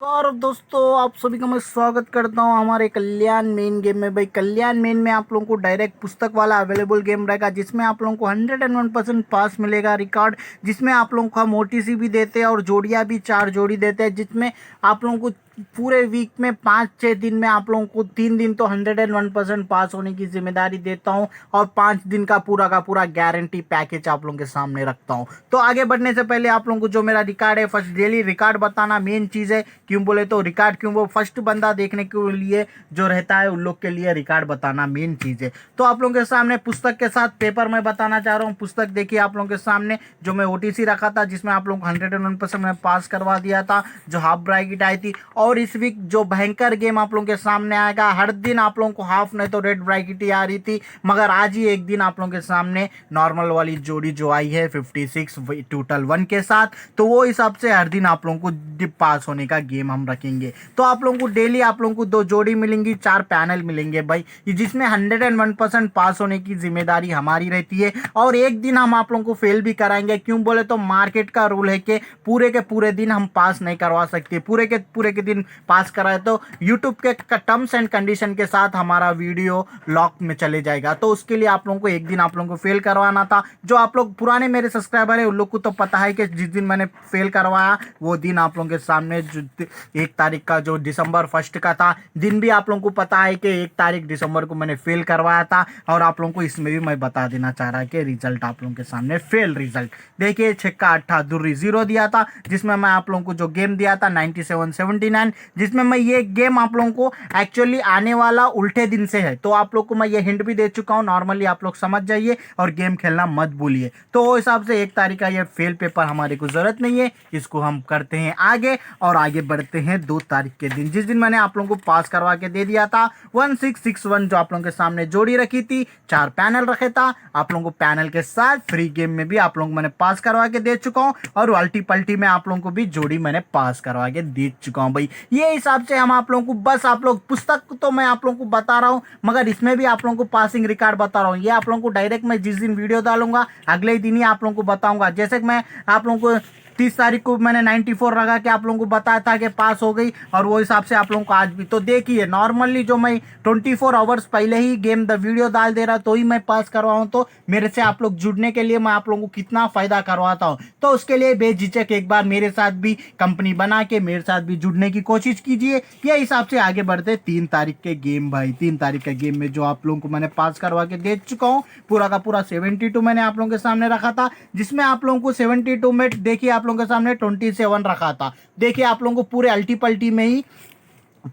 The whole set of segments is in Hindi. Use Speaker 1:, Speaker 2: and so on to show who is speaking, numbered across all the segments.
Speaker 1: और दोस्तों आप सभी का मैं स्वागत करता हूं हमारे कल्याण मेन गेम में। भाई कल्याण मेन में आप लोगों को डायरेक्ट पुस्तक वाला अवेलेबल गेम रहेगा, जिसमें आप लोगों को 101% पास मिलेगा रिकॉर्ड, जिसमें आप लोगों को हम ओटीसी भी देते हैं और जोड़ियां भी 4 जोड़ी देते हैं, जिसमें आप लोगों को पूरे वीक में 5-6 दिन में आप लोगों को 3 दिन तो 101% पास होने की जिम्मेदारी देता हूं और 5 दिन का पूरा गारंटी पैकेज आप लोगों के सामने रखता हूं। तो आगे बढ़ने से पहले आप लोगों को जो मेरा रिकॉर्ड है, फर्स्ट डेली रिकॉर्ड बताना मेन चीज़ है। क्यों बोले तो रिकॉर्ड क्यों, वो फर्स्ट बंदा देखने के लिए जो रहता है उन लोग के लिए रिकॉर्ड बताना मेन चीज़ है। तो आप लोगों के सामने पुस्तक के साथ पेपर में बताना चाह रहा हूँ। पुस्तक देखिए आप लोगों के सामने, जो मैं ओटीसी रखा था जिसमें आप लोगों को 101% में पास करवा दिया था, जो हाफ ब्रैकेट आई थी। और इस वीक जो भयंकर गेम आप लोगों के सामने आएगा, हर दिन आप लोगों को हाफ नहीं तो रेड ब्रैकेट ही आ रही थी, मगर आज ही एक दिन आप लोगों के सामने नॉर्मल वाली जोड़ी जो आई है 56 टोटल 1 के साथ, तो वो हिसाब से हर दिन आप लोगों को डिप पास होने का गेम हम रखेंगे। तो आप लोगों को डेली आप लोगों को 2 जोड़ी मिलेंगी, 4 पैनल मिलेंगे भाई, जिसमें 101% पास होने की जिम्मेदारी हमारी रहती है। और एक दिन हम आप लोगों को फेल भी कराएंगे। क्यों बोले तो मार्केट का रूल है कि पूरे के पूरे दिन हम पास नहीं करवा सकते। पूरे के दिन पास कराए तो यूट्यूब के टर्म्स एंड कंडीशन के साथ हमारा वीडियो लॉक में चले जाएगा। तो उसके लिए आप लोगों को एक दिन आप लोगों को फेल करवाना था। जो आप लोग पुराने मेरे सब्सक्राइबर है उन लोग को तो पता है कि जिस दिन मैंने फेल करवाया वो दिन आप लोगों के सामने 1 तारीख का जो दिसंबर 1 का था, दिन भी आप लोगों को पता है कि 1 तारीख दिसंबर को मैंने फेल करवाया था। और आप लोगों को इसमें भी मैं बता देना चाह रहा कि रिजल्ट आप लोगों के सामने फेल रिजल्ट देखिए, छक्का 8 दुर्री 0 दिया था, जिसमें मैं आप लोगों को जो गेम दिया था 97-79, जिसमें मैं ये गेम आप लोगों को एक्चुअली आने वाला उल्टे दिन से है। तो आप लोग को मैं ये हिंट भी दे चुका हूँ, नॉर्मली आप लोग समझ जाइए और गेम खेलना मत भूलिए। तो वो हिसाब से 1 तारीख का ये फेल पेपर हमारे को जरूरत नहीं है, इसको हम करते हैं आगे। और आगे बढ़ते हैं 2 तारीख के दिन, जिस दिन मैंने आप लोगों को पास करवा के दे दिया था 1661, जो आप लोगों के सामने जोड़ी रखी थी, 4 पैनल रखे था। आप लोगों को पैनल के साथ फ्री गेम में भी आप लोगों को मैंने पास करवा के दे चुका हूँ, और अल्टी पल्टी में आप लोगों को भी जोड़ी मैंने पास करवा के दे चुका हूँ भाई। ये हिसाब से हम आप लोगों को, बस आप लोग पुस्तक तो मैं आप लोगों को बता रहा हूँ, मगर इसमें भी आप लोगों को पासिंग रिकॉर्ड बता रहा हूँ। ये आप लोगों को डायरेक्ट मैं जिस दिन वीडियो डालूंगा अगले ही दिन ही आप लोगों को बताऊंगा। जैसे कि मैं आप लोगों को 30 तारीख को मैंने 94 लगा के आप लोगों को बताया था कि पास हो गई, और वो हिसाब से आप लोगों को आज भी। तो देखिए नॉर्मली जो मैं 24 आवर्स पहले ही गेम द वीडियो डाल दे रहा तो ही मैं पास करवाऊँ, तो मेरे से आप लोग जुड़ने के लिए मैं आप लोगों को कितना फायदा करवाता हूँ। तो उसके लिए बेझिझक एक बार मेरे साथ भी कंपनी बना के मेरे साथ भी जुड़ने की कोशिश कीजिए। ये हिसाब से आगे बढ़ते 3 तारीख के गेम भाई। 3 तारीख के गेम में जो आप लोगों को मैंने पास करवा के दे चुका हूँ, पूरा का पूरा 72 मैंने आप लोगों के सामने रखा था, जिसमें आप लोगों को 72 में देखिए आप लोगों के सामने 27 रखा था। देखिए आप लोगों को पूरे अल्टी पल्टी में ही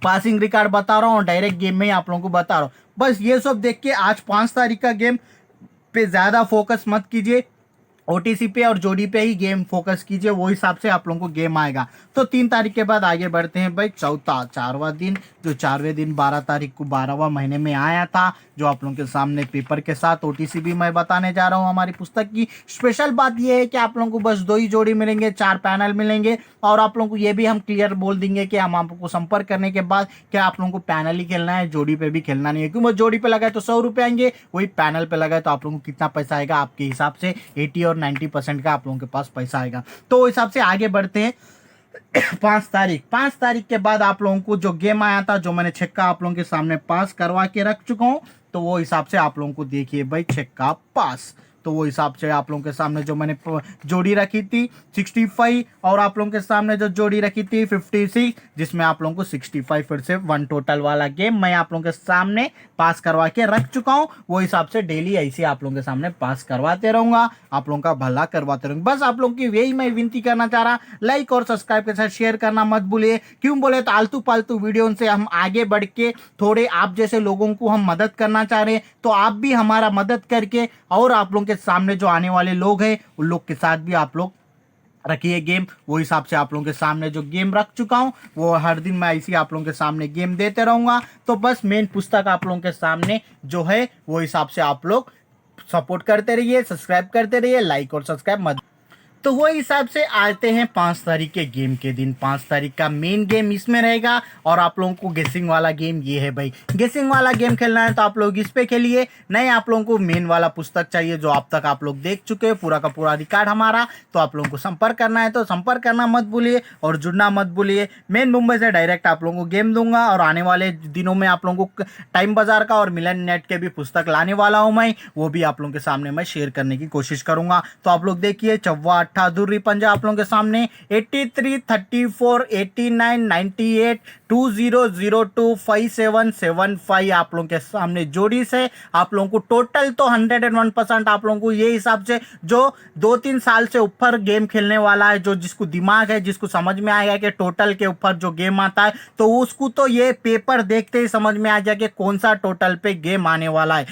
Speaker 1: पासिंग रिकॉर्ड बता रहा हूँ और डायरेक्ट गेम में ही आप लोगों को बता रहा हूँ। बस ये सब देख के आज 5 तारीख का गेम पे ज्यादा फोकस मत कीजिए, ओटीसी पे और जोड़ी पे ही गेम फोकस कीजिए, वो हिसाब से आप लोगों को गेम आएगा। तो 3 तारीख के बाद आगे बढ़ते हैं भाई चारवा दिन, जो 4वें दिन 12 तारीख को 12वां महीने में आया था, जो आप लोगों के सामने पेपर के साथ ओटीसी भी मैं बताने जा रहा हूँ। हमारी पुस्तक की स्पेशल बात यह है कि आप लोगों को बस 2 ही जोड़ी मिलेंगे, 4 पैनल मिलेंगे, और आप लोगों को ये भी हम क्लियर बोल देंगे कि हम आपको संपर्क करने के बाद क्या आप लोगों को पैनल ही खेलना है, जोड़ी पे भी खेलना नहीं है। क्योंकि जोड़ी पे लगाए तो 100 रुपये आएंगे, वही पैनल पे लगाए तो आप लोगों को कितना पैसा आएगा, आपके हिसाब से 80 और 90% का आप लोगों के पास पैसा आएगा। तो उस हिसाब से आगे बढ़ते हैं 5 तारीख के बाद आप लोगों को जो गेम आया था, जो मैंने छक्का आप लोगों के सामने पास करवा के रख चुका हूं, तो वो हिसाब से आप लोगों को देखिए भाई छक्का पास। तो वो हिसाब से आप लोगों के सामने जो मैंने जोड़ी रखी थी 65, और आप लोगों के सामने जो जोड़ी रखी थी 56, जिसमें आप लोगों को 65 फिर से 1 टोटल वाला गेम मैं आप लोगों के सामने पास करवा के रख चुका हूं। वो हिसाब से डेली ऐसे आप लोगों के सामने पास करवाते रहूंगा, आप लोगों का भला करवाते रहूंगा। बस आप लोगों की यही मैं विनती करना चाह रहा, लाइक और सब्सक्राइब के साथ शेयर करना मत भूलिए। क्यों बोले तो आलतू पालतू वीडियो से हम आगे बढ़ के थोड़े आप जैसे लोगों को हम मदद करना चाह रहे हैं, तो आप भी हमारा मदद करके और आप लोगों के सामने जो आने वाले लोग हैं उन लोग के साथ भी आप लोग रखिए गेम। वो हिसाब से आप लोगों के सामने जो गेम रख चुका हूं, वो हर दिन मैं इसी आप लोगों के सामने गेम देते रहूंगा। तो बस मेन पुस्तक आप लोगों के सामने जो है वो हिसाब से आप लोग सपोर्ट करते रहिए, सब्सक्राइब करते रहिए, लाइक और सब्सक्राइब मत। तो वो हिसाब से आते हैं 5 तारीख के गेम के दिन। 5 तारीख का मेन गेम इसमें रहेगा और आप लोगों को गेसिंग वाला गेम ये है भाई। गेसिंग वाला गेम खेलना है तो आप लोग इस पे खेलिए, नहीं आप लोगों को मेन वाला पुस्तक चाहिए जो अब तक आप लोग देख चुके हैं पूरा का पूरा रिकॉर्ड हमारा, तो आप लोगों को संपर्क करना है तो संपर्क करना मत भूलिए और जुड़ना मत भूलिए। मैं मुंबई से डायरेक्ट आप लोगों को गेम दूंगा और आने वाले दिनों में आप लोगों को टाइम बाजार का और मिलन नेट के भी पुस्तक लाने वाला हूं मैं, वो भी आप लोगों के सामने मैं शेयर करने की कोशिश करूंगा। तो आप लोग देखिए चौवा अट्ठा दुर्री पंजा आप लोगों के सामने 83 34 89 98 2002 5775 आप लोगों के सामने जोड़ी से आप लोगों को टोटल तो 101% आप लोगों को ये हिसाब से जो 2-3 साल से ऊपर गेम खेलने वाला है, जो जिसको दिमाग है, जिसको समझ में आएगा कि टोटल के ऊपर जो गेम आता है तो उसको तो ये पेपर देखते ही समझ में आ जाए कि कौन सा टोटल पे गेम आने वाला है।